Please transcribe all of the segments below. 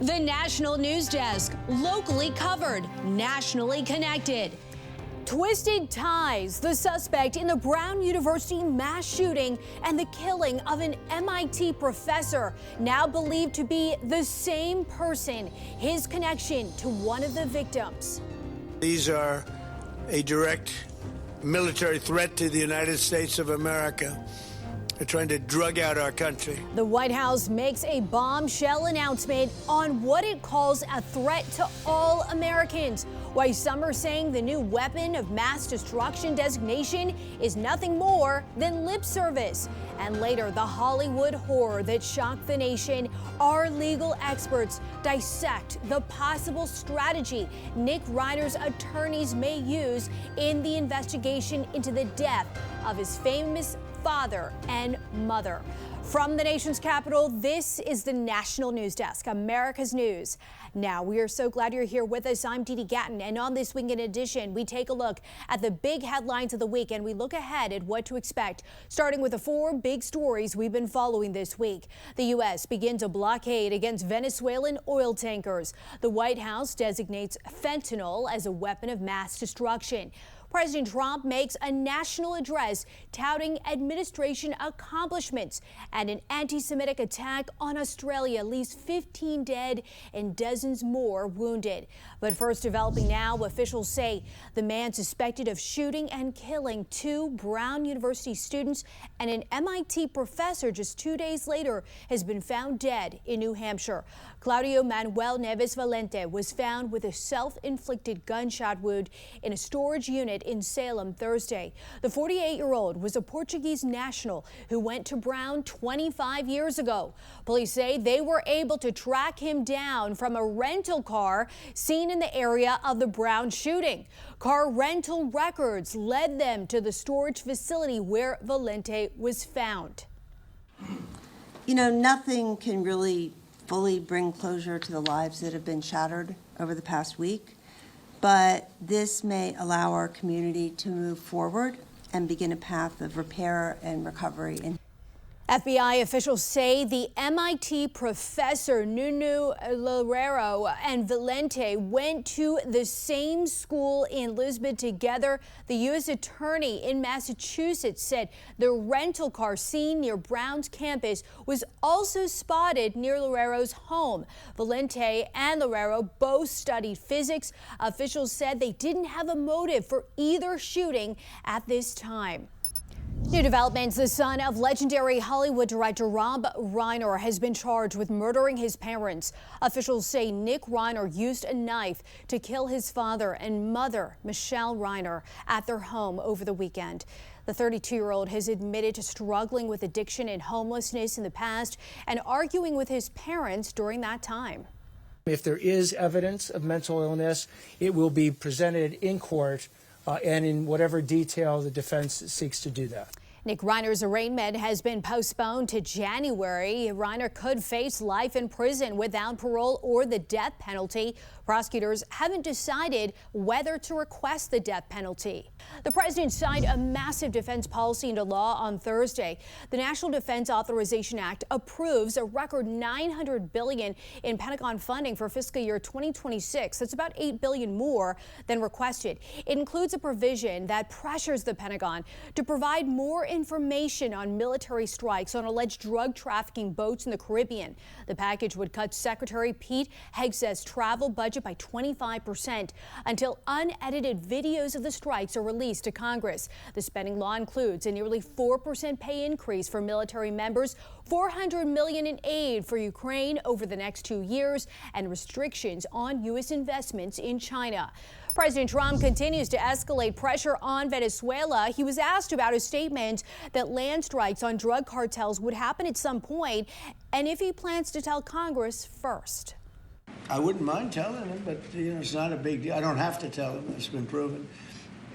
The National News Desk, locally covered, nationally connected. Twisted ties, the suspect in the Brown University mass shooting and the killing of an MIT professor, now believed to be the same person, his connection to one of the victims. These are a direct military threat to the United States of America. They're trying to drug out our country. The White House makes a bombshell announcement on what it calls a threat to all Americans. Why some are saying the new weapon of mass destruction designation is nothing more than lip service. And later, the Hollywood horror that shocked the nation. Our legal experts dissect the possible strategy Nick Reiner's attorneys may use in the investigation into the death of his famous father and mother. From the nation's capital, this is the National News Desk, America's News. Now, we are so glad you're here with us. I'm Dee Dee Gatton, and on this Weekend Edition, we take a look at the big headlines of the week, and we look ahead at what to expect, starting with the 4 big stories we've been following this week. The U.S. begins a blockade against Venezuelan oil tankers. The White House designates fentanyl as a weapon of mass destruction. President Trump makes a national address touting administration accomplishments, and an anti-Semitic attack on Australia leaves 15 dead and dozens more wounded. But first, developing now, officials say the man suspected of shooting and killing 2 Brown University students and an MIT professor just 2 days later has been found dead in New Hampshire. Claudio Manuel Neves Valente was found with a self-inflicted gunshot wound in a storage unit in Salem Thursday. The 48-year-old was a Portuguese national who went to Brown 25 years ago. Police say they were able to track him down from a rental car seen in the area of the Brown shooting. Car rental records led them to the storage facility where Valente was found. You know, nothing can really fully bring closure to the lives that have been shattered over the past week, but this may allow our community to move forward and begin a path of repair and recovery. FBI officials say the MIT professor Nuno Loureiro and Valente went to the same school in Lisbon together. The U.S. attorney in Massachusetts said the rental car seen near Brown's campus was also spotted near Loureiro's home. Valente and Loureiro both studied physics. Officials said they didn't have a motive for either shooting at this time. New developments. The son of legendary Hollywood director Rob Reiner has been charged with murdering his parents. Officials say Nick Reiner used a knife to kill his father and mother, Michelle Reiner, at their home over the weekend. The 32-year-old has admitted to struggling with addiction and homelessness in the past and arguing with his parents during that time. If there is evidence of mental illness, it will be presented in court and in whatever detail the defense seeks to do that. Nick Reiner's arraignment has been postponed to January. Reiner could face life in prison without parole or the death penalty. Prosecutors haven't decided whether to request the death penalty. The president signed a massive defense policy into law on Thursday. The National Defense Authorization Act approves a record $900 billion in Pentagon funding for fiscal year 2026. That's about $8 billion more than requested. It includes a provision that pressures the Pentagon to provide more information on military strikes on alleged drug trafficking boats in the Caribbean. The package would cut Secretary Pete Hegseth's travel budget by 25% until unedited videos of the strikes are released to Congress. The spending law includes a nearly 4% pay increase for military members, $400 million in aid for Ukraine over the next 2 years, and restrictions on U.S. investments in China. President Trump continues to escalate pressure on Venezuela. He was asked about his statement that land strikes on drug cartels would happen at some point, and if he plans to tell Congress first. I wouldn't mind telling him, but it's not a big deal. I don't have to tell him. It's been proven.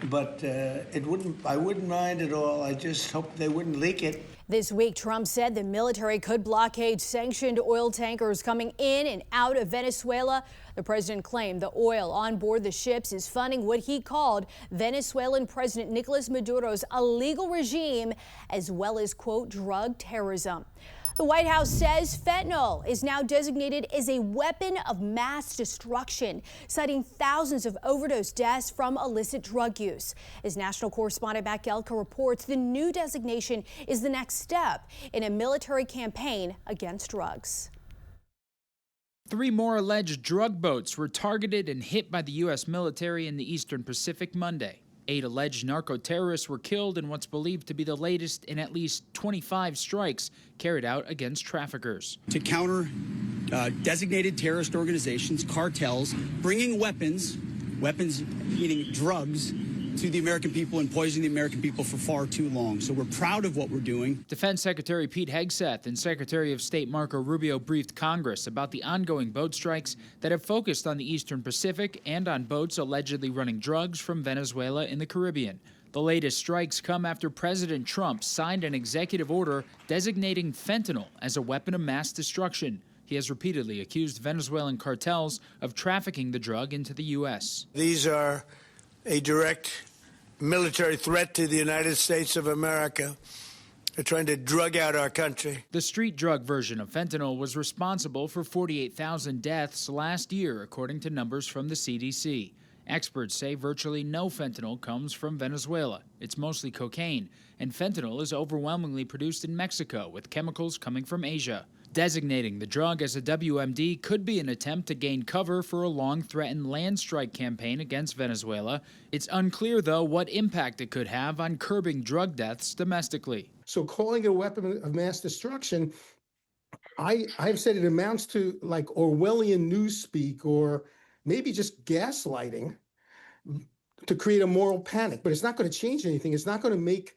But I wouldn't mind at all. I just hope they wouldn't leak it. This week, Trump said the military could blockade sanctioned oil tankers coming in and out of Venezuela. The president claimed the oil on board the ships is funding what he called Venezuelan President Nicolas Maduro's illegal regime, as well as, quote, drug terrorism. The White House says fentanyl is now designated as a weapon of mass destruction, citing thousands of overdose deaths from illicit drug use. As national correspondent Matt Gelka reports, the new designation is the next step in a military campaign against drugs. 3 more alleged drug boats were targeted and hit by the U.S. military in the Eastern Pacific Monday. 8 alleged narco-terrorists were killed in what's believed to be the latest in at least 25 strikes carried out against traffickers. To counter designated terrorist organizations, cartels, bringing weapons meaning drugs, to the American people and poisoning the American people for far too long. So we're proud of what we're doing. Defense Secretary Pete Hegseth and Secretary of State Marco Rubio briefed Congress about the ongoing boat strikes that have focused on the Eastern Pacific and on boats allegedly running drugs from Venezuela in the Caribbean. The latest strikes come after President Trump signed an executive order designating fentanyl as a weapon of mass destruction. He has repeatedly accused Venezuelan cartels of trafficking the drug into the U.S. These are a direct military threat to the United States of America. They're trying to drug out our country. The street drug version of fentanyl was responsible for 48,000 deaths last year, according to numbers from the CDC. Experts say virtually no fentanyl comes from Venezuela. It's mostly cocaine, and fentanyl is overwhelmingly produced in Mexico, with chemicals coming from Asia. Designating the drug as a WMD could be an attempt to gain cover for a long-threatened land strike campaign against Venezuela. It's unclear, though, what impact it could have on curbing drug deaths domestically. So calling it a weapon of mass destruction, I've said it amounts to like Orwellian newspeak or maybe just gaslighting to create a moral panic. But it's not going to change anything. It's not going to make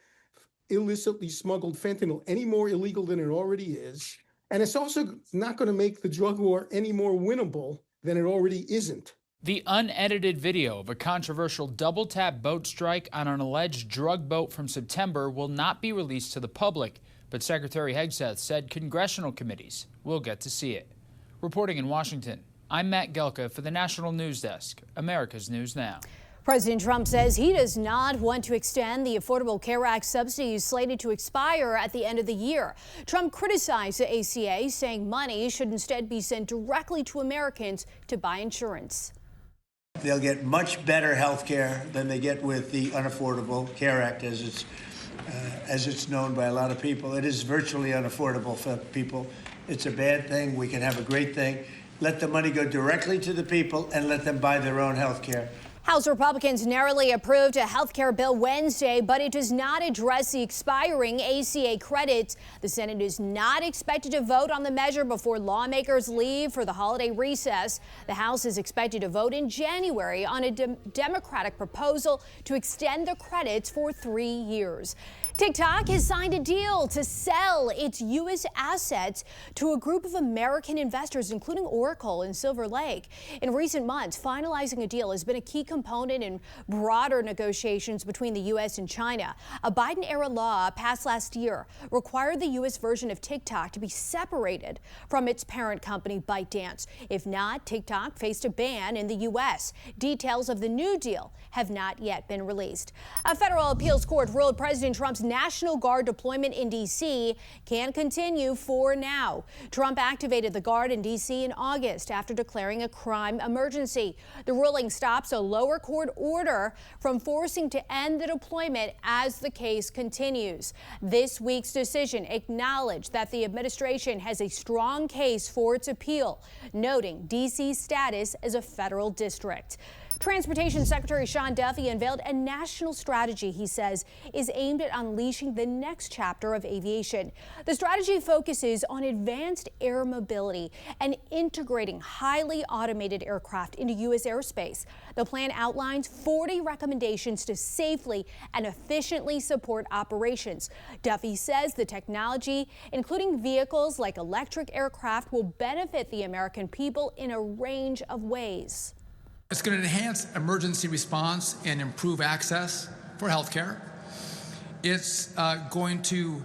illicitly smuggled fentanyl any more illegal than it already is. And it's also not going to make the drug war any more winnable than it already isn't. The unedited video of a controversial double-tap boat strike on an alleged drug boat from September will not be released to the public, but Secretary Hegseth said congressional committees will get to see it. Reporting in Washington, I'm Matt Gelka for the National News Desk, America's News Now. President Trump says he does not want to extend the Affordable Care Act subsidies slated to expire at the end of the year. Trump criticized the ACA, saying money should instead be sent directly to Americans to buy insurance. They'll get much better health care than they get with the Unaffordable Care Act, as it's known by a lot of people. It is virtually unaffordable for people. It's a bad thing. We can have a great thing. Let the money go directly to the people and let them buy their own health care. House Republicans narrowly approved a health care bill Wednesday, but it does not address the expiring ACA credits. The Senate is not expected to vote on the measure before lawmakers leave for the holiday recess. The House is expected to vote in January on a Democratic proposal to extend the credits for 3 years. TikTok has signed a deal to sell its U.S. assets to a group of American investors, including Oracle and Silver Lake. In recent months, finalizing a deal has been a key component in broader negotiations between the U.S. and China. A Biden-era law passed last year required the U.S. version of TikTok to be separated from its parent company, ByteDance. If not, TikTok faced a ban in the U.S. Details of the new deal have not yet been released. A federal appeals court ruled President Trump's National Guard deployment in D.C. can continue for now. Trump activated the Guard in D.C. in August after declaring a crime emergency. The ruling stops a lower court order from forcing to end the deployment as the case continues. This week's decision acknowledged that the administration has a strong case for its appeal, noting D.C.'s status as a federal district. Transportation Secretary Sean Duffy unveiled a national strategy he says is aimed at unleashing the next chapter of aviation. The strategy focuses on advanced air mobility and integrating highly automated aircraft into U.S. airspace. The plan outlines 40 recommendations to safely and efficiently support operations. Duffy says the technology, including vehicles like electric aircraft, will benefit the American people in a range of ways. It's going to enhance emergency response and improve access for healthcare. It's going to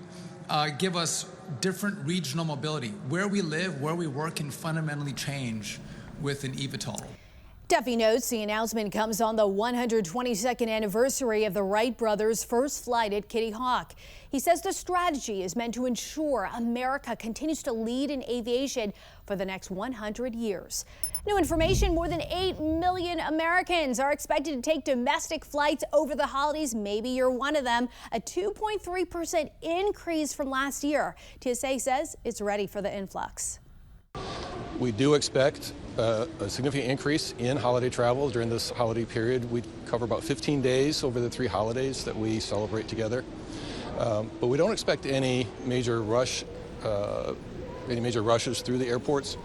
give us different regional mobility. Where we live, where we work can fundamentally change with an eVTOL. Duffy notes the announcement comes on the 122nd anniversary of the Wright brothers' first flight at Kitty Hawk. He says the strategy is meant to ensure America continues to lead in aviation for the next 100 years. New information, more than 8 million Americans are expected to take domestic flights over the holidays. Maybe you're one of them. A 2.3% increase from last year. TSA says it's ready for the influx. We do expect a significant increase in holiday travel during this holiday period. We cover about 15 days over the 3 holidays that we celebrate together. But we don't expect any major rushes through the airports.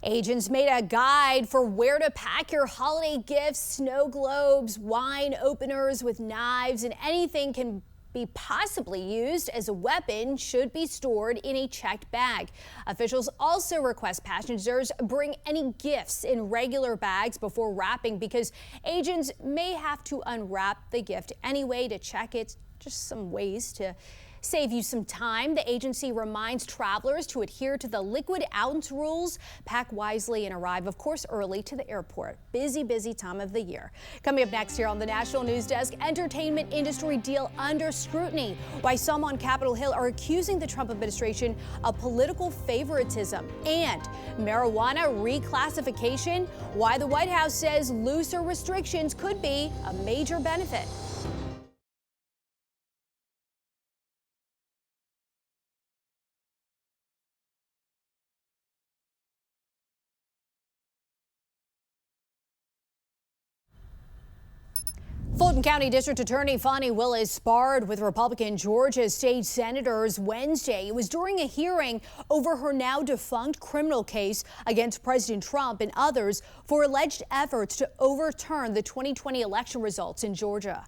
Agents made a guide for where to pack your holiday gifts, snow globes, wine openers with knives, and anything can be possibly used as a weapon should be stored in a checked bag. Officials also request passengers bring any gifts in regular bags before wrapping because agents may have to unwrap the gift anyway to check it. Just some ways to save you some time. The agency reminds travelers to adhere to the liquid ounce rules, pack wisely, and arrive, of course, early to the airport. Busy, busy time of the year. Coming up next here on the National News Desk, entertainment industry deal under scrutiny. Why some on Capitol Hill are accusing the Trump administration of political favoritism. And marijuana reclassification. Why the White House says looser restrictions could be a major benefit. Fulton County District Attorney Fani Willis sparred with Republican Georgia state senators Wednesday. It was during a hearing over her now defunct criminal case against President Trump and others for alleged efforts to overturn the 2020 election results in Georgia.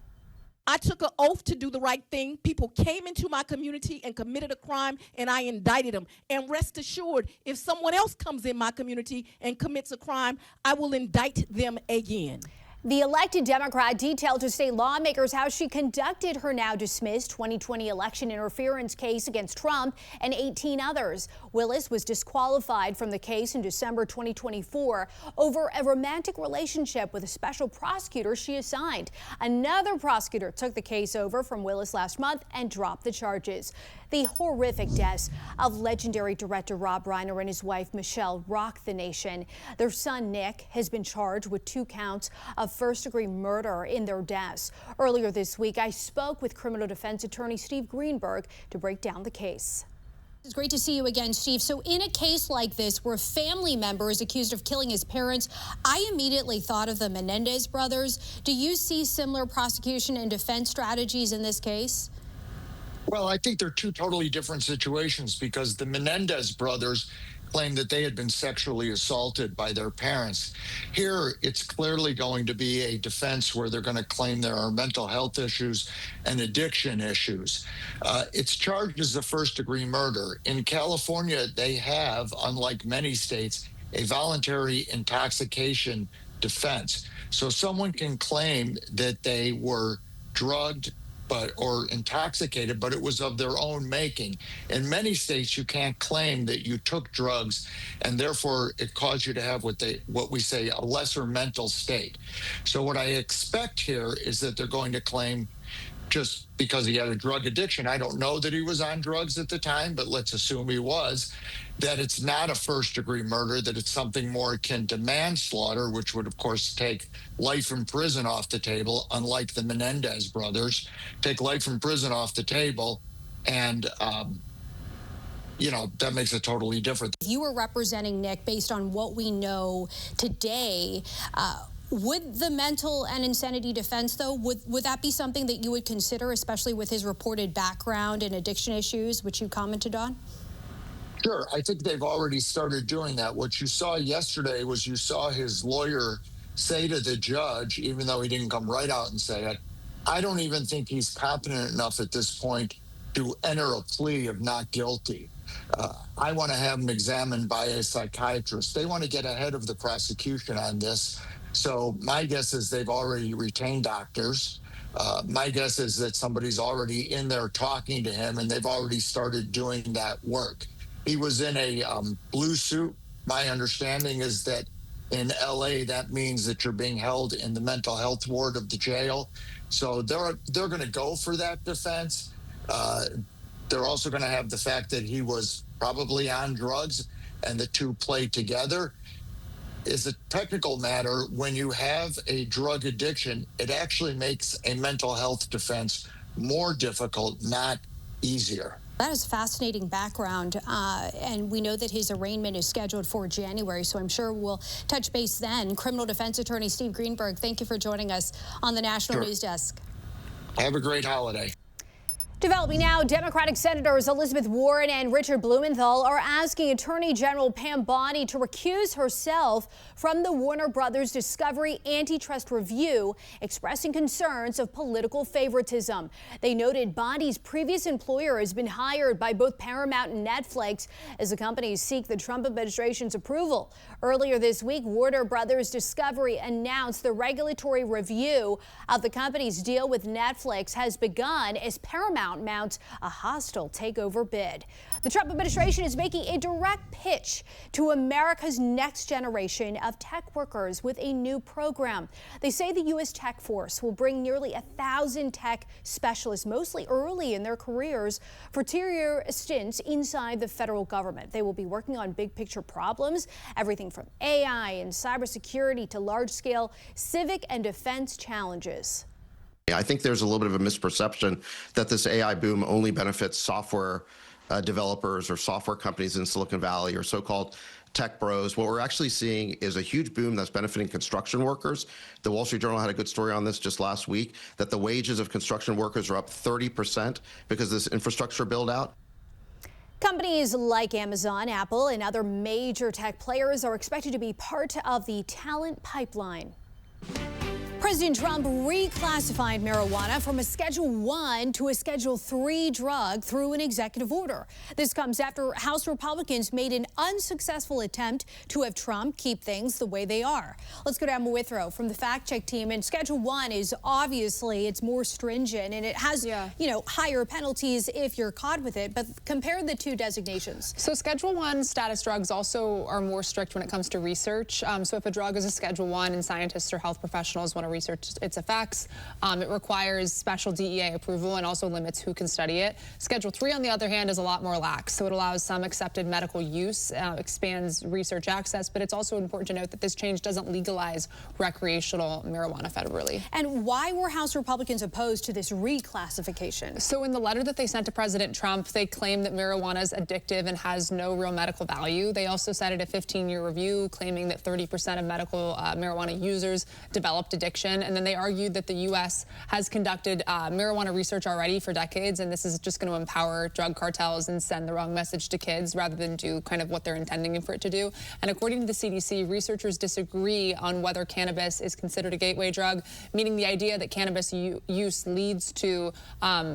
I took an oath to do the right thing. People came into my community and committed a crime, and I indicted them. And rest assured, if someone else comes in my community and commits a crime, I will indict them again. The elected Democrat detailed to state lawmakers how she conducted her now dismissed 2020 election interference case against Trump and 18 others. Willis was disqualified from the case in December 2024 over a romantic relationship with a special prosecutor she assigned. Another prosecutor took the case over from Willis last month and dropped the charges. The horrific deaths of legendary director Rob Reiner and his wife Michelle rocked the nation. Their son Nick has been charged with 2 counts of first-degree murder in their deaths. Earlier this week, I spoke with criminal defense attorney Steve Greenberg to break down the case. It's great to see you again, Steve. So in a case like this where a family member is accused of killing his parents, I immediately thought of the Menendez brothers. Do you see similar prosecution and defense strategies in this case? Well, I think they're 2 totally different situations because the Menendez brothers claimed that they had been sexually assaulted by their parents. Here, it's clearly going to be a defense where they're going to claim there are mental health issues and addiction issues. It's charged as a first-degree murder. In California, they have, unlike many states, a voluntary intoxication defense. So someone can claim that they were drugged or intoxicated, but it was of their own making. In many states, you can't claim that you took drugs and therefore it caused you to have what we say a lesser mental state. So what I expect here is that they're going to claim just because he had a drug addiction. I don't know that he was on drugs at the time, but let's assume he was, that it's not a first-degree murder, that it's something more akin to manslaughter, which would, of course, take life in prison off the table, unlike the Menendez brothers. Take life in prison off the table, and, that makes it totally different. If you were representing Nick, based on what we know today, would the mental and insanity defense, though, would that be something that you would consider, especially with his reported background and addiction issues, which you commented on? Sure. I think they've already started doing that. What you saw yesterday was you saw his lawyer say to the judge, even though he didn't come right out and say it, I don't even think he's competent enough at this point to enter a plea of not guilty. I want to have him examined by a psychiatrist. They want to get ahead of the prosecution on this. So my guess is they've already retained doctors. My guess is that somebody's already in there talking to him, and they've already started doing that work. He was in a blue suit. My understanding is that In LA, that means that you're being held in the mental health ward of the jail. So they're going to go for that defense. They're also going to have the fact that he was probably on drugs, and the two play together. Is a technical matter. When you have a drug addiction, it actually makes a mental health defense more difficult, not easier. That is fascinating background, and we know that his arraignment is scheduled for January, so I'm sure we'll touch base then. Criminal defense attorney Steve Greenberg, thank you for joining us on the National News Desk. Have a great holiday. Developing now, Democratic Senators Elizabeth Warren and Richard Blumenthal are asking Attorney General Pam Bondi to recuse herself from the Warner Brothers Discovery antitrust review, expressing concerns of political favoritism. They noted Bondi's previous employer has been hired by both Paramount and Netflix as the companies seek the Trump administration's approval. Earlier this week, Warner Brothers Discovery announced the regulatory review of the company's deal with Netflix has begun as Paramount mounts a hostile takeover bid. The Trump administration is making a direct pitch to America's next generation of tech workers with a new program. They say the U.S. tech force will bring nearly 1,000 tech specialists, mostly early in their careers, for 2-year stints inside the federal government. They will be working on big picture problems, everything from AI and cybersecurity to large-scale civic and defense challenges. I think there's a little bit of a misperception that this AI boom only benefits software developers or software companies in Silicon Valley or so-called tech bros. What we're actually seeing is a huge boom that's benefiting construction workers. The Wall Street Journal had a good story on this just last week, that the wages of construction workers are up 30% because of this infrastructure build out. Companies like Amazon, Apple, and other major tech players are expected to be part of the talent pipeline. President Trump reclassified marijuana from a Schedule 1 to a Schedule 3 drug through an executive order. This comes after House Republicans made an unsuccessful attempt to have Trump keep things the way they are. Let's go to Emma Withrow from the Fact Check team. And Schedule 1 is obviously, it's more stringent and it has, higher penalties if you're caught with it. But compare the two designations. So Schedule 1 status drugs also are more strict when it comes to research. So if a drug is a Schedule 1 and scientists or health professionals want to research its effects, it requires special DEA approval and also limits who can study it. Schedule 3, on the other hand, is a lot more lax. So it allows some accepted medical use, expands research access, but it's also important to note that this change doesn't legalize recreational marijuana federally. And why were House Republicans opposed to this reclassification? So in the letter that they sent to President Trump, they claim that marijuana is addictive and has no real medical value. They also cited a 15-year review claiming that 30% of medical marijuana users developed addiction. And then they argued that the U.S. has conducted marijuana research already for decades, and this is just going to empower drug cartels and send the wrong message to kids rather than do kind of what they're intending for it to do. And according to the CDC, researchers disagree on whether cannabis is considered a gateway drug, meaning the idea that cannabis use leads to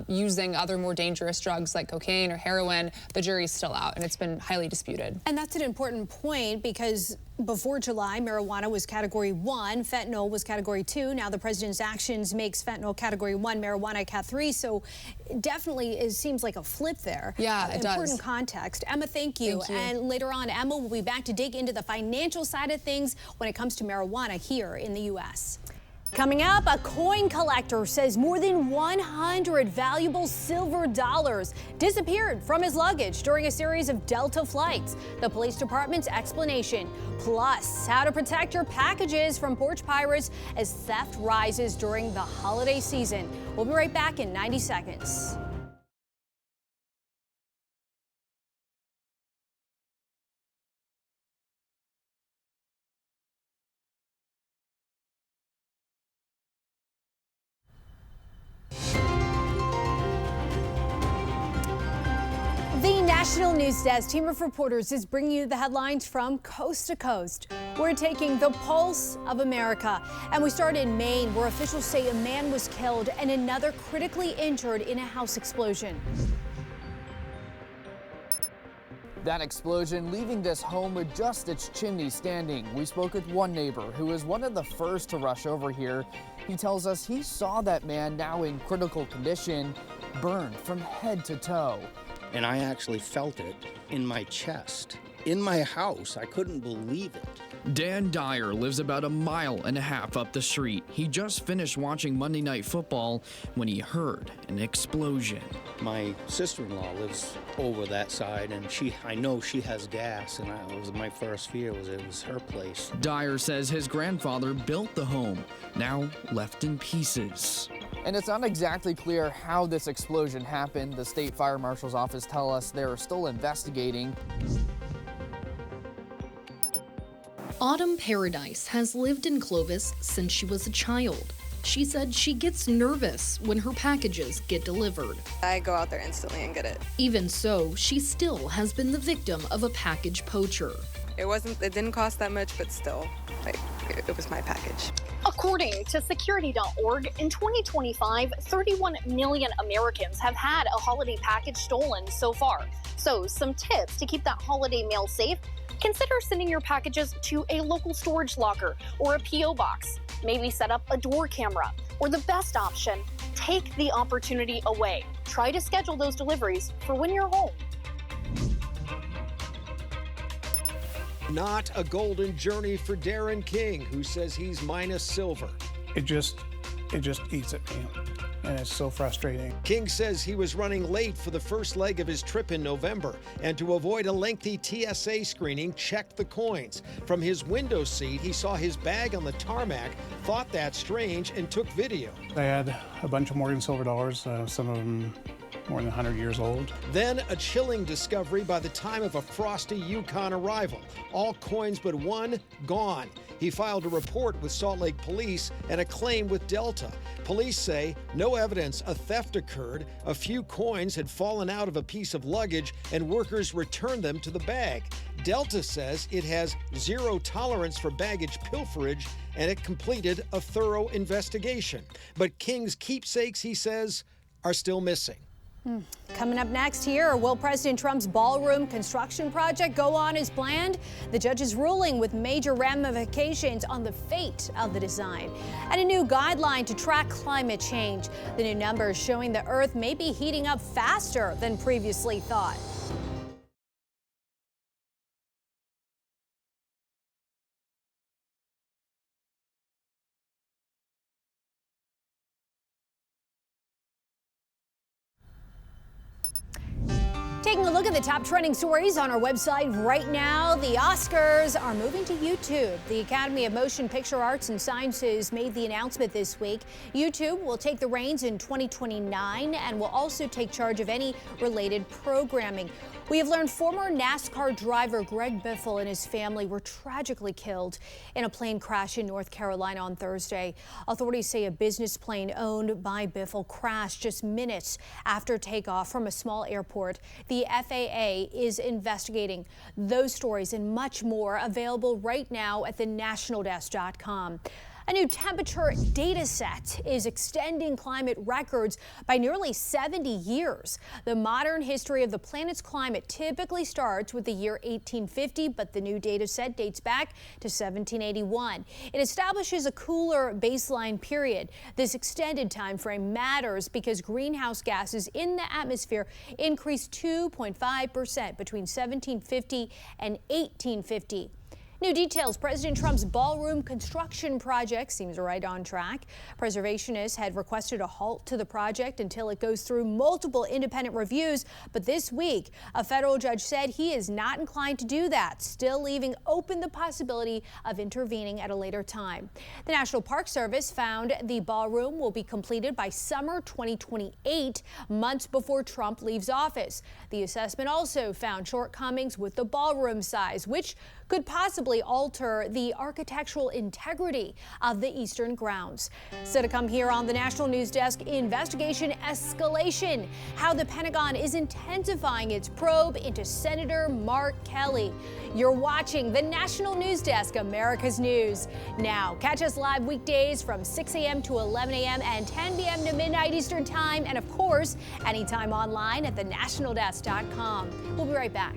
using other more dangerous drugs like cocaine or heroin. The jury's still out, and it's been highly disputed. And that's an important point because before July, marijuana was Category 1, fentanyl was Category 2. Now the president's actions makes fentanyl Category 1, marijuana Cat 3. So definitely it seems like a flip there. Yeah, it does. Important context. Emma, thank you. And later on, Emma will be back to dig into the financial side of things when it comes to marijuana here in the U.S. Coming up, a coin collector says more than 100 valuable silver dollars disappeared from his luggage during a series of Delta flights. The police department's explanation, plus how to protect your packages from porch pirates as theft rises during the holiday season. We'll be right back in 90 seconds. National News Desk team of reporters is bringing you the headlines from coast to coast. We're taking the pulse of America, and we start in Maine, where officials say a man was killed and another critically injured in a house explosion. That explosion leaving this home with just its chimney standing. We spoke with one neighbor who was one of the first to rush over here. He tells us he saw that man, now in critical condition, burned from head to toe. And I actually felt it in my chest, in my house. I couldn't believe it. Dan Dyer lives about a mile and a half up the street. He just finished watching Monday Night Football when he heard an explosion. My sister-in-law lives over that side, and I know she has gas, and it was my first fear was it was her place. Dyer says his grandfather built the home, now left in pieces. And it's not exactly clear how this explosion happened. The state fire marshal's office tell us they're still investigating. Autumn Paradise has lived in Clovis since she was a child. She said she gets nervous when her packages get delivered. I go out there instantly and get it. Even so, she still has been the victim of a package poacher. It didn't cost that much, but still, it was my package. According to security.org, in 2025, 31 million Americans have had a holiday package stolen so far. So some tips to keep that holiday mail safe: consider sending your packages to a local storage locker or a P.O. box. Maybe set up a door camera. Or the best option, take the opportunity away. Try to schedule those deliveries for when you're home. Not a golden journey for Darren King, who says he's minus silver. It just eats at me, and it's so frustrating. King says he was running late for the first leg of his trip in November, and to avoid a lengthy TSA screening, checked the coins. From his window seat, he saw his bag on the tarmac, thought that strange, and took video. I had a bunch of Morgan silver dollars, some of them more than 100 years old. Then a chilling discovery by the time of a frosty Yukon arrival. All coins but one gone. He filed a report with Salt Lake Police and a claim with Delta. Police say no evidence a theft occurred. A few coins had fallen out of a piece of luggage and workers returned them to the bag. Delta says it has zero tolerance for baggage pilferage and it completed a thorough investigation. But King's keepsakes, he says, are still missing. Coming up next here, will President Trump's ballroom construction project go on as planned? The judge's ruling with major ramifications on the fate of the design. And a new guideline to track climate change. The new numbers showing the Earth may be heating up faster than previously thought. Taking a look at the top trending stories on our website right now, the Oscars are moving to YouTube. The Academy of Motion Picture Arts and Sciences made the announcement this week. YouTube will take the reins in 2029 and will also take charge of any related programming. We have learned former NASCAR driver Greg Biffle and his family were tragically killed in a plane crash in North Carolina on Thursday. Authorities say a business plane owned by Biffle crashed just minutes after takeoff from a small airport. The FAA is investigating. Those stories and much more available right now at thenationaldesk.com. A new temperature data set is extending climate records by nearly 70 years. The modern history of the planet's climate typically starts with the year 1850, but the new data set dates back to 1781. It establishes a cooler baseline period. This extended time frame matters because greenhouse gases in the atmosphere increased 2.5% between 1750 and 1850. New details, President Trump's ballroom construction project seems right on track. Preservationists had requested a halt to the project until it goes through multiple independent reviews. But this week, a federal judge said he is not inclined to do that, still leaving open the possibility of intervening at a later time. The National Park Service found the ballroom will be completed by summer 2028, months before Trump leaves office. The assessment also found shortcomings with the ballroom size, which could possibly alter the architectural integrity of the eastern grounds. So to come here on the National News Desk, investigation escalation, how the Pentagon is intensifying its probe into Senator Mark Kelly. You're watching the National News Desk, America's News. Now, catch us live weekdays from 6 a.m. to 11 a.m. and 10 p.m. to midnight Eastern Time, and of course, anytime online at thenationaldesk.com. We'll be right back.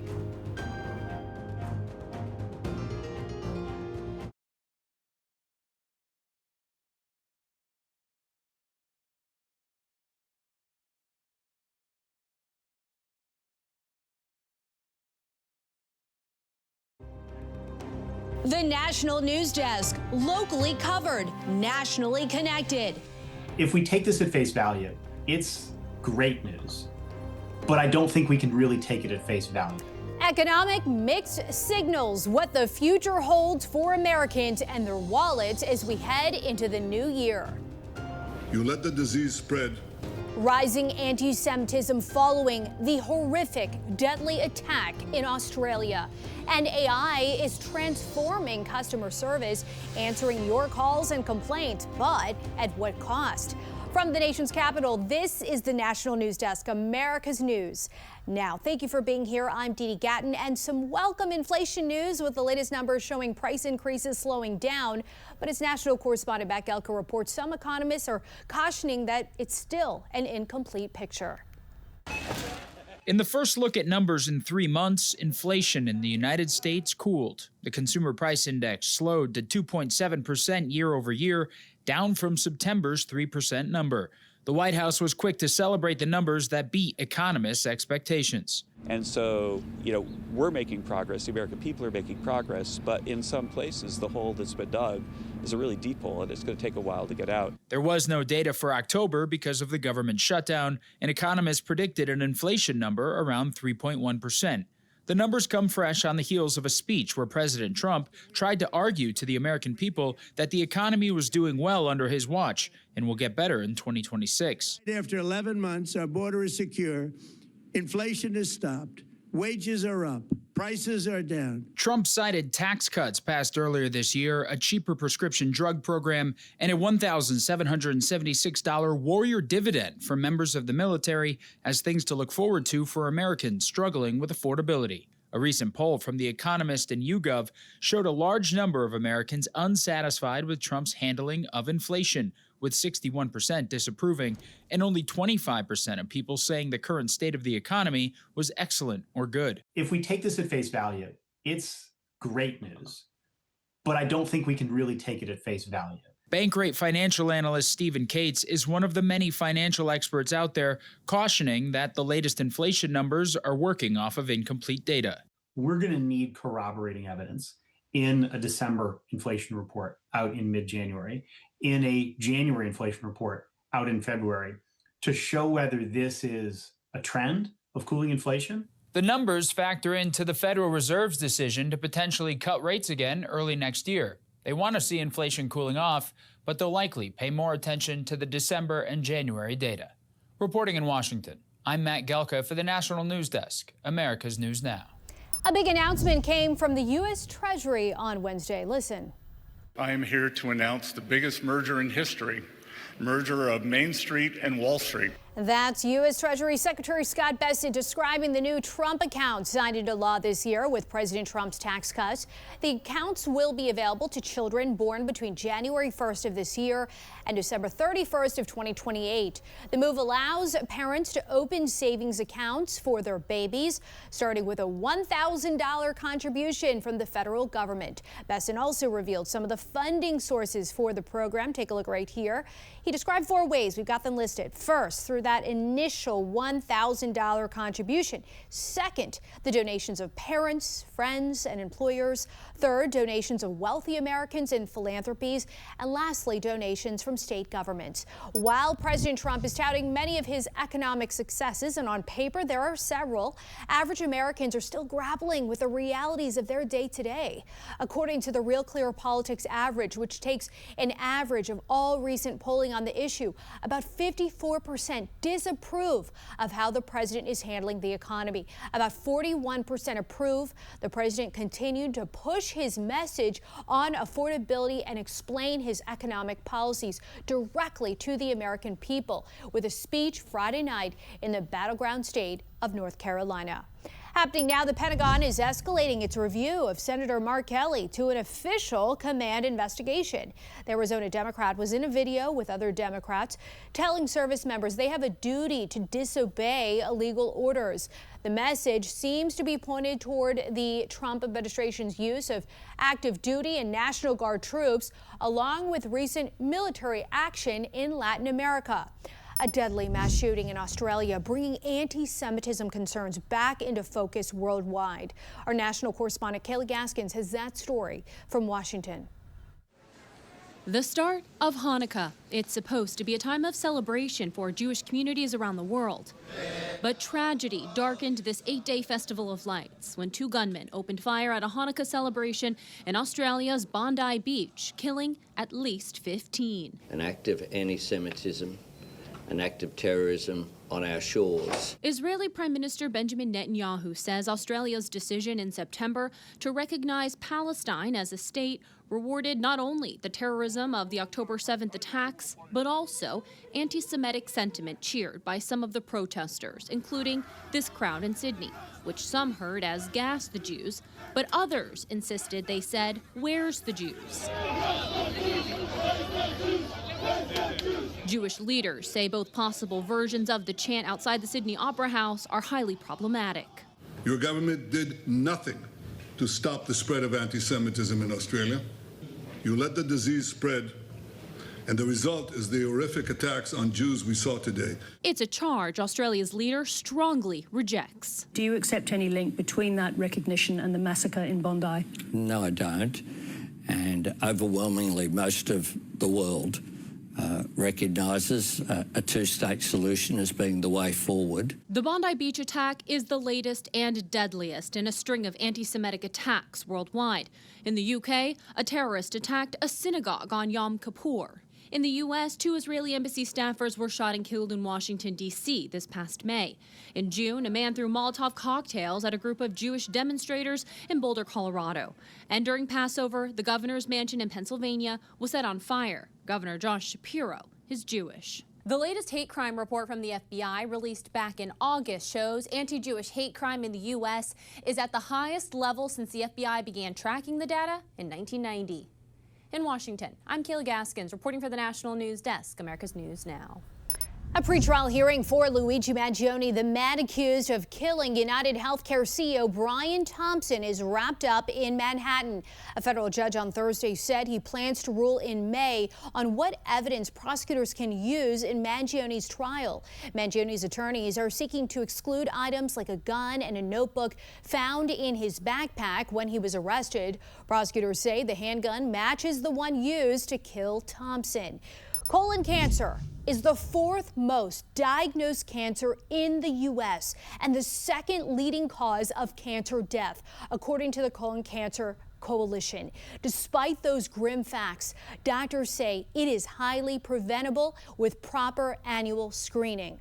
The National News Desk, locally covered, nationally connected. If we take this at face value, it's great news, but I don't think we can really take it at face value. Economic mixed signals what the future holds for Americans and their wallets as we head into the new year. You let the disease spread. Rising anti-Semitism following the horrific, deadly attack in Australia. And AI is transforming customer service, answering your calls and complaints, but at what cost? From the nation's capital, this is the National News Desk, America's News. Now, thank you for being here. I'm Dee Dee Gatton, and some welcome inflation news with the latest numbers showing price increases slowing down. But as national correspondent Matt Gelka reports, some economists are cautioning that it's still an incomplete picture. In the first look at numbers in 3 months, inflation in the United States cooled. The Consumer Price Index slowed to 2.7% year over year, down from September's 3% number. The White House was quick to celebrate the numbers that beat economists' expectations. And so, we're making progress, the American people are making progress, but in some places the hole that's been dug is a really deep hole and it's going to take a while to get out. There was no data for October because of the government shutdown, and economists predicted an inflation number around 3.1%. The numbers come fresh on the heels of a speech where President Trump tried to argue to the American people that the economy was doing well under his watch and will get better in 2026. After 11 months, our border is secure, inflation is stopped, wages are up, prices are down. Trump cited tax cuts passed earlier this year, a cheaper prescription drug program, and a $1,776 warrior dividend for members of the military as things to look forward to for Americans struggling with affordability. A recent poll from The Economist and YouGov showed a large number of Americans unsatisfied with Trump's handling of inflation, with 61% disapproving and only 25% of people saying the current state of the economy was excellent or good. If we take this at face value, it's great news, but I don't think we can really take it at face value. Bankrate financial analyst Stephen Cates is one of the many financial experts out there cautioning that the latest inflation numbers are working off of incomplete data. We're going to need corroborating evidence in a December inflation report out in mid-January, in a January inflation report out in February, to show whether this is a trend of cooling inflation. The numbers factor into the Federal Reserve's decision to potentially cut rates again early next year. They want to see inflation cooling off, but they'll likely pay more attention to the December and January data. Reporting in Washington, I'm Matt Gelka for the National News Desk, America's News Now. A big announcement came from the U.S. Treasury on Wednesday. Listen. I am here to announce the biggest merger in history, merger of Main Street and Wall Street. That's U.S. Treasury Secretary Scott Bessent describing the new Trump account signed into law this year with President Trump's tax cuts. The accounts will be available to children born between January 1st of this year and December 31st of 2028. The move allows parents to open savings accounts for their babies, starting with a $1,000 contribution from the federal government. Bessent also revealed some of the funding sources for the program. Take a look right here. He described 4 ways. We've got them listed. First, through that initial $1,000 contribution. Second, the donations of parents, friends, and employers. Third, donations of wealthy Americans and philanthropies. And lastly, donations from state governments. While President Trump is touting many of his economic successes, and on paper there are several, average Americans are still grappling with the realities of their day-to-day. According to the Real Clear Politics average, which takes an average of all recent polling on the issue, about 54% disapprove of how the president is handling the economy. About 41% approve. The president continued to push his message on affordability and explain his economic policies directly to the American people with a speech Friday night in the battleground state of North Carolina. Happening now, the Pentagon is escalating its review of Senator Mark Kelly to an official command investigation. The Arizona Democrat was in a video with other Democrats telling service members they have a duty to disobey illegal orders. The message seems to be pointed toward the Trump administration's use of active duty and National Guard troops, along with recent military action in Latin America. A deadly mass shooting in Australia bringing anti-Semitism concerns back into focus worldwide. Our national correspondent Kayla Gaskins has that story from Washington. The start of Hanukkah. It's supposed to be a time of celebration for Jewish communities around the world. But tragedy darkened this 8-day festival of lights when 2 gunmen opened fire at a Hanukkah celebration in Australia's Bondi Beach, killing at least 15. An act of anti-Semitism, an act of terrorism on our shores. Israeli Prime Minister Benjamin Netanyahu says Australia's decision in September to recognize Palestine as a state rewarded not only the terrorism of the October 7th attacks, but also anti-Semitic sentiment cheered by some of the protesters, including this crowd in Sydney, which some heard as "gas the Jews," but others insisted they said, "Where's the Jews?" Jewish leaders say both possible versions of the chant outside the Sydney Opera House are highly problematic. Your government did nothing to stop the spread of anti-Semitism in Australia. You let the disease spread, and the result is the horrific attacks on Jews we saw today. It's a charge Australia's leader strongly rejects. Do you accept any link between that recognition and the massacre in Bondi? No, I don't. And overwhelmingly, most of the world recognises a two-state solution as being the way forward. The Bondi Beach attack is the latest and deadliest in a string of anti-Semitic attacks worldwide. In the UK, a terrorist attacked a synagogue on Yom Kippur. In the U.S., 2 Israeli embassy staffers were shot and killed in Washington, D.C. this past May. In June, a man threw Molotov cocktails at a group of Jewish demonstrators in Boulder, Colorado. And during Passover, the governor's mansion in Pennsylvania was set on fire. Governor Josh Shapiro is Jewish. The latest hate crime report from the FBI, released back in August, shows anti-Jewish hate crime in the U.S. is at the highest level since the FBI began tracking the data in 1990. In Washington, I'm Kayla Gaskins, reporting for the National News Desk, America's News Now. A pretrial hearing for Luigi Mangione, the man accused of killing United Healthcare CEO Brian Thompson, is wrapped up in Manhattan. A federal judge on Thursday said he plans to rule in May on what evidence prosecutors can use in Mangione's trial. Mangione's attorneys are seeking to exclude items like a gun and a notebook found in his backpack when he was arrested. Prosecutors say the handgun matches the one used to kill Thompson. Colon cancer is the 4th most diagnosed cancer in the U.S. and the 2nd leading cause of cancer death, according to the Colon Cancer Coalition. Despite those grim facts, doctors say it is highly preventable with proper annual screening.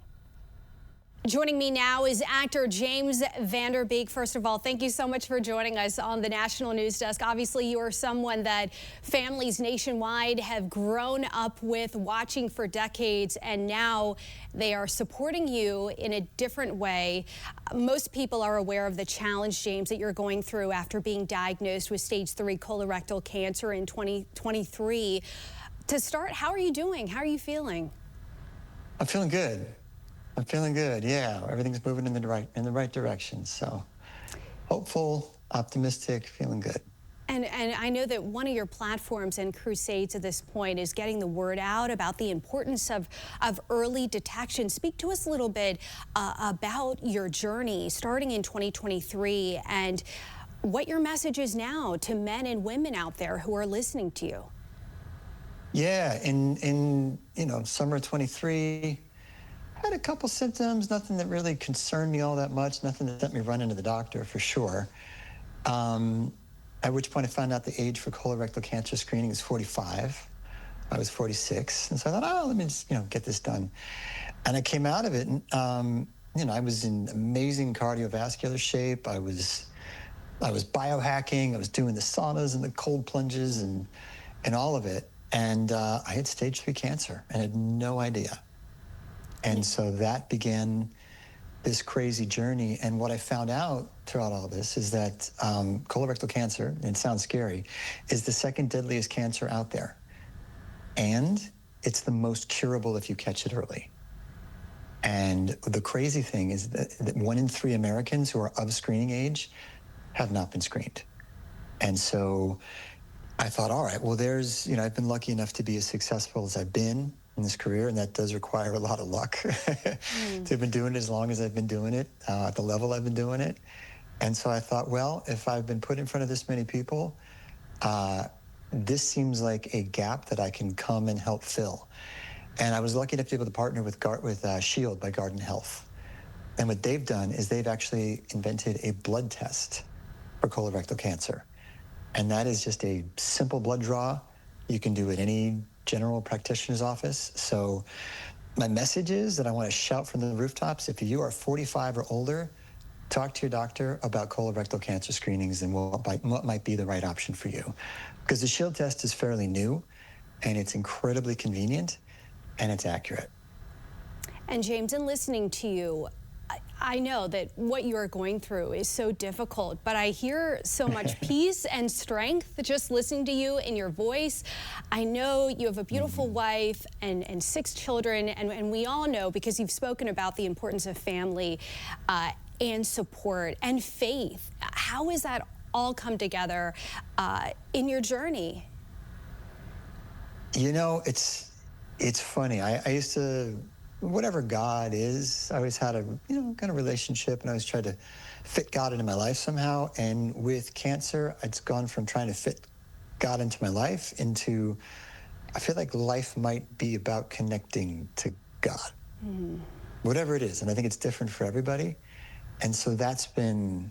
Joining me now is actor James Van Der Beek. First of all, thank you so much for joining us on the National News Desk. Obviously, you are someone that families nationwide have grown up with, watching for decades, and now they are supporting you in a different way. Most people are aware of the challenge, James, that you're going through after being diagnosed with stage 3 colorectal cancer in 2023. To start, how are you doing? How are you feeling? I'm feeling good. I'm feeling good. Yeah, everything's moving in the right direction. So, hopeful, optimistic, feeling good. And I know that one of your platforms and crusades at this point is getting the word out about the importance of early detection. Speak to us a little bit about your journey starting in 2023 and what your message is now to men and women out there who are listening to you. Yeah, in summer 23. Had a couple symptoms, nothing that really concerned me all that much, nothing that sent me running to the doctor for sure. At which point I found out the age for colorectal cancer screening is 45. I was 46, and so I thought, let me just get this done. And I came out of it, and I was in amazing cardiovascular shape. I was biohacking. I was doing the saunas and the cold plunges and all of it. And I had stage 3 cancer and had no idea. And so that began this crazy journey. And what I found out throughout all this is that colorectal cancer, and it sounds scary, is the 2nd deadliest cancer out there. And it's the most curable if you catch it early. And the crazy thing is that 1 in 3 Americans who are of screening age have not been screened. And so I thought, all right, well, I've been lucky enough to be as successful as I've been in this career, and that does require a lot of luck to have been doing it as long as I've been doing it, at the level I've been doing it. And so I thought, well, if I've been put in front of this many people, this seems like a gap that I can come and help fill. And I was lucky enough to be able to partner with Shield by Garden Health. And what they've done is they've actually invented a blood test for colorectal cancer. And that is just a simple blood draw. You can do it at any general practitioner's office. So my message is that I want to shout from the rooftops, if you are 45 or older, talk to your doctor about colorectal cancer screenings and what might be the right option for you. Because the Shield test is fairly new, and it's incredibly convenient, and it's accurate. And James, in listening to you, I know that what you are going through is so difficult, but I hear so much peace and strength just listening to you and your voice. I know you have a beautiful wife and 6 children, and we all know, because you've spoken about the importance of family and support and faith. How has that all come together in your journey? You know, it's funny. I used to, whatever God is, I always had a kind of relationship, and I always tried to fit God into my life somehow. And with cancer, it's gone from trying to fit God into my life into, I feel like life might be about connecting to God, whatever it is. And I think it's different for everybody. And so that's been,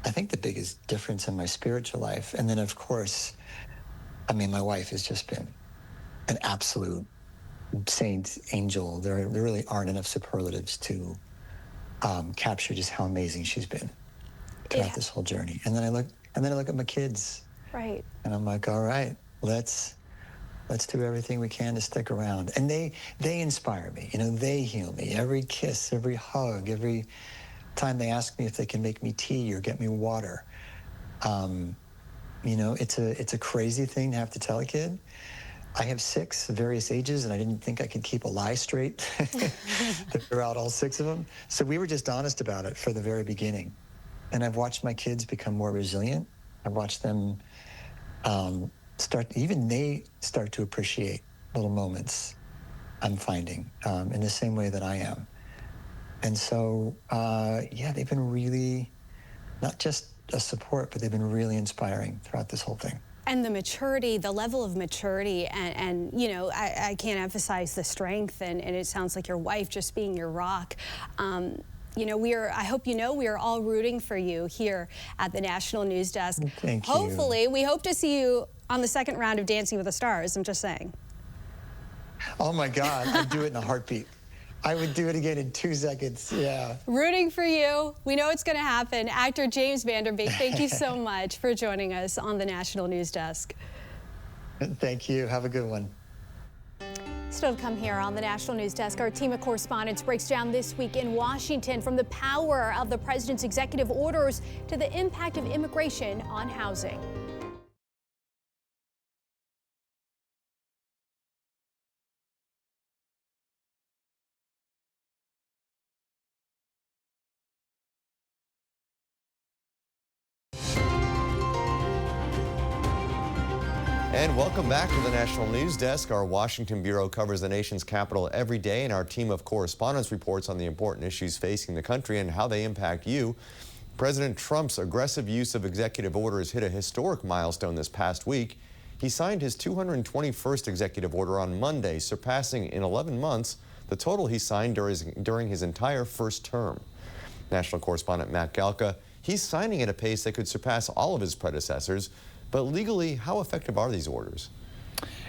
I think, the biggest difference in my spiritual life. And then, of course, I mean, my wife has just been an absolute saint, angel. There really aren't enough superlatives to capture just how amazing she's been throughout this whole journey. And then I look at my kids, right? And I'm like, all right, let's do everything we can to stick around. And they inspire me. You know, they heal me. Every kiss, every hug, every time they ask me if they can make me tea or get me water. You know, it's a crazy thing to have to tell a kid. I have 6 various ages, and I didn't think I could keep a lie straight throughout all 6 of them. So we were just honest about it for the very beginning. And I've watched my kids become more resilient. I've watched them start to appreciate little moments, I'm finding, in the same way that I am. And so, yeah, they've been really, not just a support, but they've been really inspiring throughout this whole thing. And the maturity, the level of maturity, and you know, I can't emphasize the strength, and it sounds like your wife just being your rock. You know, I hope you know, we are all rooting for you here at the National News Desk. Thank you. Hopefully, we hope to see you on the 2nd round of Dancing with the Stars, I'm just saying. Oh my God, I'd do it in a heartbeat. I would do it again in 2 seconds, yeah. Rooting for you. We know it's going to happen. Actor James Van Der Beek, thank you so much for joining us on the National News Desk. Thank you. Have a good one. Still to come here on the National News Desk, our team of correspondents breaks down this week in Washington, from the power of the president's executive orders to the impact of immigration on housing. And welcome back to the National News Desk. Our Washington Bureau covers the nation's capital every day, and our team of correspondents reports on the important issues facing the country and how they impact you. President Trump's aggressive use of executive orders hit a historic milestone this past week. He signed his 221st executive order on Monday, surpassing in 11 months the total he signed during his entire first term. National correspondent Matt Galka, he's signing at a pace that could surpass all of his predecessors. But legally, how effective are these orders?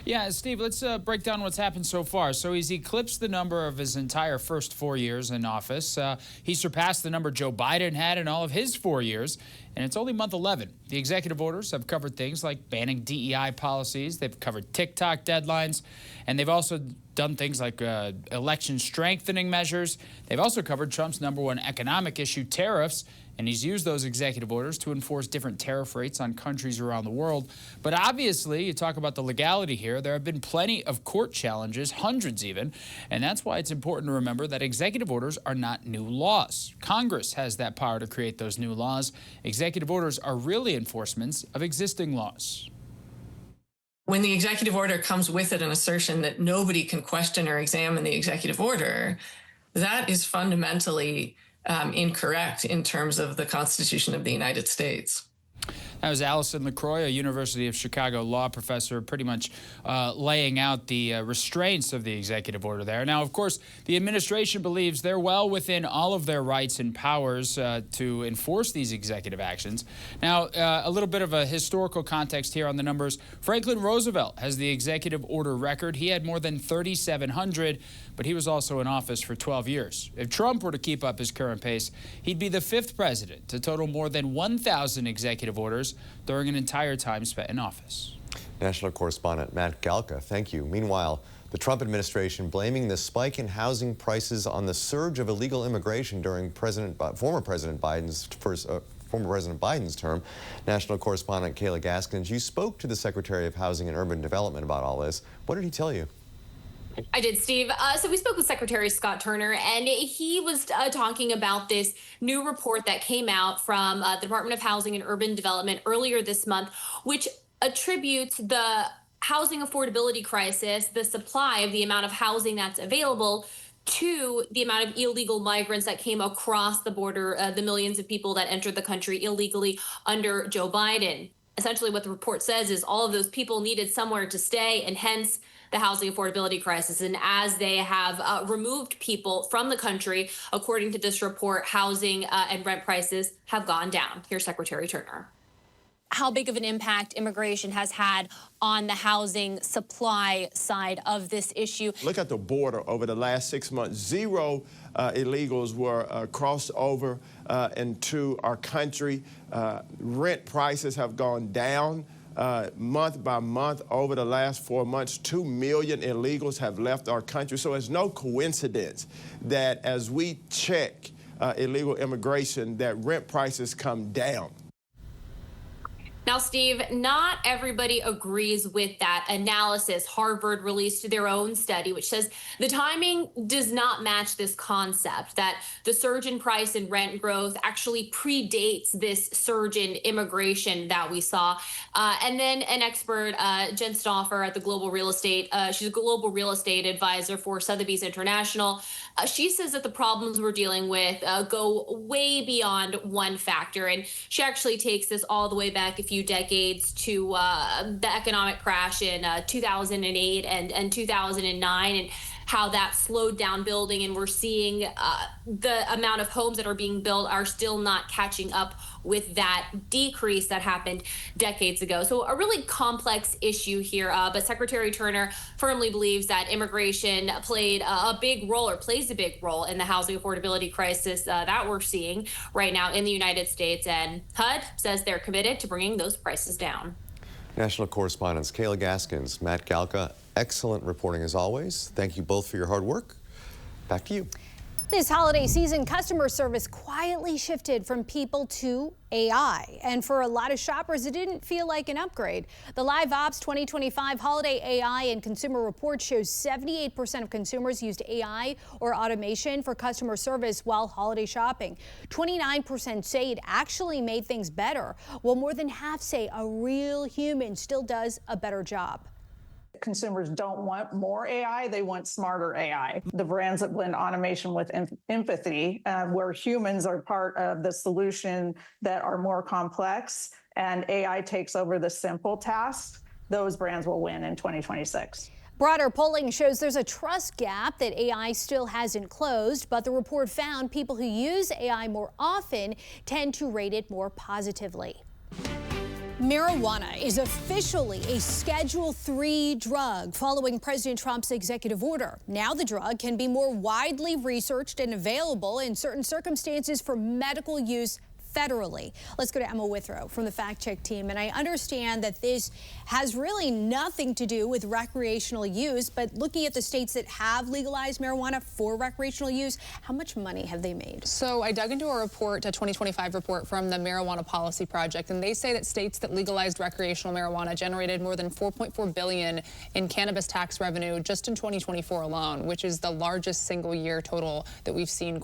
Yeah, Steve, let's break down what's happened so far. So he's eclipsed the number of his entire first 4 years in office. He surpassed the number Joe Biden had in all of his 4 years, and it's only month 11. The executive orders have covered things like banning DEI policies. They've covered TikTok deadlines, and they've also done things like election strengthening measures. They've also covered Trump's #1 economic issue, tariffs, and he's used those executive orders to enforce different tariff rates on countries around the world. But obviously, you talk about the legality here, there have been plenty of court challenges, hundreds even, and that's why it's important to remember that executive orders are not new laws. Congress has that power to create those new laws. Executive orders are really enforcements of existing laws. When the executive order comes with it an assertion that nobody can question or examine the executive order, that is fundamentally incorrect in terms of the Constitution of the United States. That was Allison LaCroix, a University of Chicago law professor, pretty much laying out the restraints of the executive order there. Now, of course, the administration believes they're well within all of their rights and powers to enforce these executive actions. Now, a little bit of a historical context here on the numbers. Franklin Roosevelt has the executive order record. He had more than 3,700, but he was also in office for 12 years. If Trump were to keep up his current pace, he'd be the 5th president to total more than 1,000 executive orders during an entire time spent in office. National correspondent Matt Galka, thank you. Meanwhile, the Trump administration blaming the spike in housing prices on the surge of illegal immigration during former President Biden's term. National correspondent Kayla Gaskins, you spoke to the Secretary of Housing and Urban Development about all this. What did he tell you? I did, Steve. So we spoke with Secretary Scott Turner, and he was talking about this new report that came out from the Department of Housing and Urban Development earlier this month, which attributes the housing affordability crisis, the supply of the amount of housing that's available, to the amount of illegal migrants that came across the border, the millions of people that entered the country illegally under Joe Biden. Essentially, what the report says is all of those people needed somewhere to stay, and hence the housing affordability crisis. And as they have removed people from the country, according to this report, housing and rent prices have gone down. Here's Secretary Turner. How big of an impact immigration has had on the housing supply side of this issue? Look at the border over the last 6 months. 0 illegals were crossed over into our country. Rent prices have gone down month by month over the last 4 months. 2 million illegals have left our country. So it's no coincidence that as we check illegal immigration, that rent prices come down. Now, Steve, not everybody agrees with that analysis. Harvard released their own study, which says the timing does not match this concept, that the surge in price and rent growth actually predates this surge in immigration that we saw. And then an expert, Jen Stauffer at the Global Real Estate, she's a global real estate advisor for Sotheby's International. She says that the problems we're dealing with go way beyond one factor. And she actually takes this all the way back a few decades to the economic crash in 2008 and 2009, and how that slowed down building. And we're seeing the amount of homes that are being built are still not catching up with that decrease that happened decades ago. So a really complex issue here. But Secretary Turner firmly believes that immigration played a big role, or plays a big role, in the housing affordability crisis that we're seeing right now in the United States. And HUD says they're committed to bringing those prices down. National correspondents Kayla Gaskins, Matt Galka, excellent reporting as always. Thank you both for your hard work. Back to you. This holiday season, customer service quietly shifted from people to AI. And for a lot of shoppers, it didn't feel like an upgrade. The Live Ops 2025 Holiday AI and Consumer Report shows 78% of consumers used AI or automation for customer service while holiday shopping. 29% say it actually made things better, while more than half say a real human still does a better job. Consumers don't want more AI, they want smarter AI. The brands that blend automation with empathy, where humans are part of the solution that are more complex and AI takes over the simple tasks, those brands will win in 2026. Broader polling shows there's a trust gap that AI still hasn't closed, but the report found people who use AI more often tend to rate it more positively. Marijuana is officially a Schedule III drug following President Trump's executive order. Now the drug can be more widely researched and available in certain circumstances for medical use federally. Let's go to Emma Withrow from the Fact Check team. And I understand that this has really nothing to do with recreational use, but looking at the states that have legalized marijuana for recreational use, how much money have they made? So I dug into a report, a 2025 report from the Marijuana Policy Project, and they say that states that legalized recreational marijuana generated more than $4.4 billion in cannabis tax revenue just in 2024 alone, which is the largest single year total that we've seen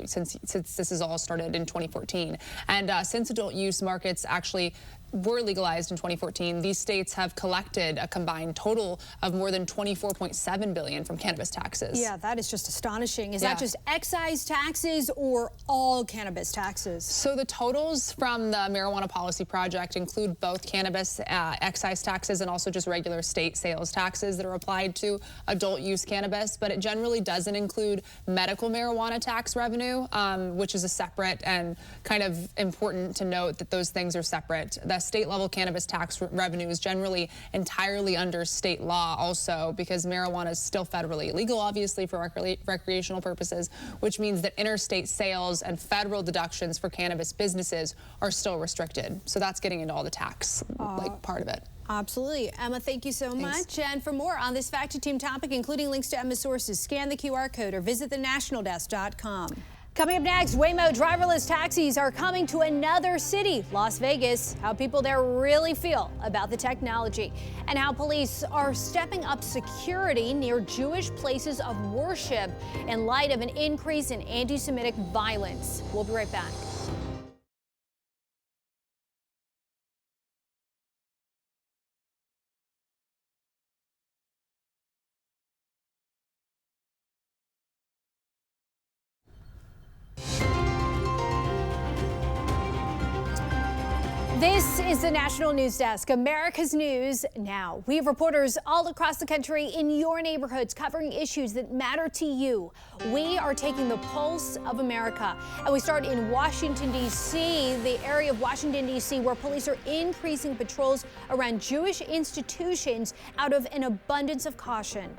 since this has all started in 2014. And since adult use markets actually were legalized in 2014, these states have collected a combined total of more than $24.7 billion from cannabis taxes. Yeah, that is just astonishing. Is that just excise taxes or all cannabis taxes? So the totals from the Marijuana Policy Project include both cannabis excise taxes and also just regular state sales taxes that are applied to adult use cannabis, but it generally doesn't include medical marijuana tax revenue, which is a separate, and kind of important to note that those things are separate. The state level cannabis tax revenue is generally entirely under state law also, because marijuana is still federally illegal, obviously, for recreational purposes, which means that interstate sales and federal deductions for cannabis businesses are still restricted. So that's getting into all the tax part of it. Absolutely. Emma, thank you so much. And for more on this Fact Team topic, including links to Emma's sources, scan the QR code or visit thenationaldesk.com. Coming up next, Waymo driverless taxis are coming to another city, Las Vegas. How people there really feel about the technology, and how police are stepping up security near Jewish places of worship in light of an increase in anti-Semitic violence. We'll be right back. This is the National News Desk, America's News Now. We have reporters all across the country in your neighborhoods covering issues that matter to you. We are taking the pulse of America. And we start in Washington, D.C., the area of Washington, D.C., where police are increasing patrols around Jewish institutions out of an abundance of caution.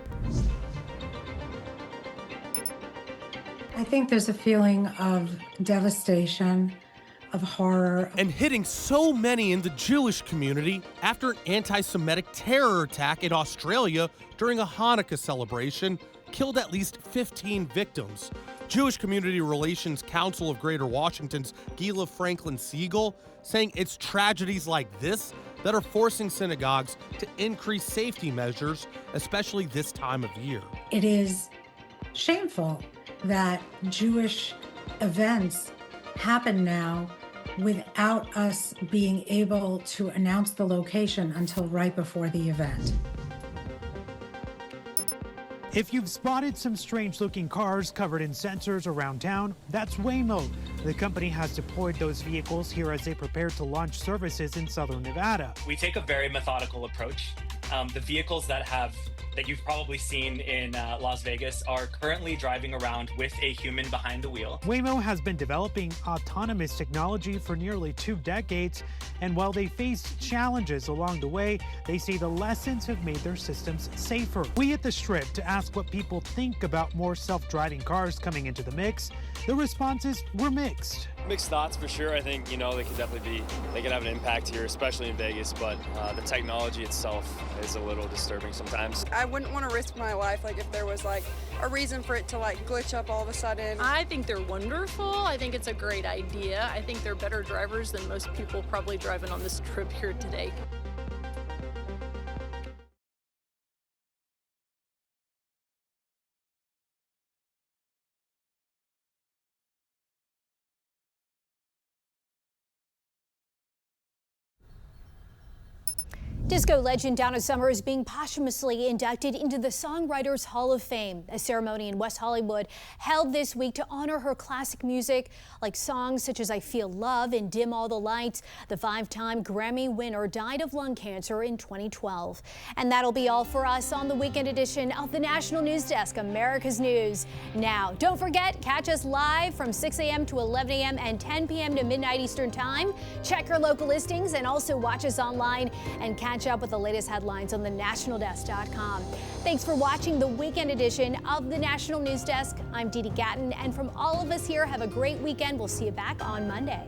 I think there's a feeling of devastation, of horror. And hitting so many in the Jewish community after an anti-Semitic terror attack in Australia during a Hanukkah celebration killed at least 15 victims. Jewish Community Relations Council of Greater Washington's Gila Franklin Siegel saying it's tragedies like this that are forcing synagogues to increase safety measures, especially this time of year. It is shameful that Jewish events happen now without us being able to announce the location until right before the event. If you've spotted some strange-looking cars covered in sensors around town, that's Waymo. The company has deployed those vehicles here as they prepare to launch services in southern Nevada. We take a very methodical approach. The vehicles that you've probably seen in Las Vegas are currently driving around with a human behind the wheel. Waymo has been developing autonomous technology for nearly 2 decades, and while they faced challenges along the way, they say the lessons have made their systems safer. We hit the Strip to ask what people think about more self-driving cars coming into the mix. The responses were mixed. Mixed thoughts for sure. I think, they could definitely they can have an impact here, especially in Vegas, but the technology itself is a little disturbing sometimes. I wouldn't want to risk my life, if there was a reason for it to glitch up all of a sudden. I think they're wonderful. I think it's a great idea. I think they're better drivers than most people probably driving on this trip here today. Disco legend Donna Summer is being posthumously inducted into the Songwriters Hall of Fame. A ceremony in West Hollywood held this week to honor her classic music, like songs such as I Feel Love and Dim All the Lights. The 5-time Grammy winner died of lung cancer in 2012. And that'll be all for us on the weekend edition of the National News Desk, America's News Now. Don't forget, catch us live from 6 a.m. to 11 a.m. and 10 p.m. to midnight Eastern Time. Check our local listings and also watch us online and catch up with the latest headlines on thenationaldesk.com. Thanks for watching the weekend edition of the National News Desk. I'm Dee Dee Gatton, and from all of us here, have a great weekend. We'll see you back on Monday.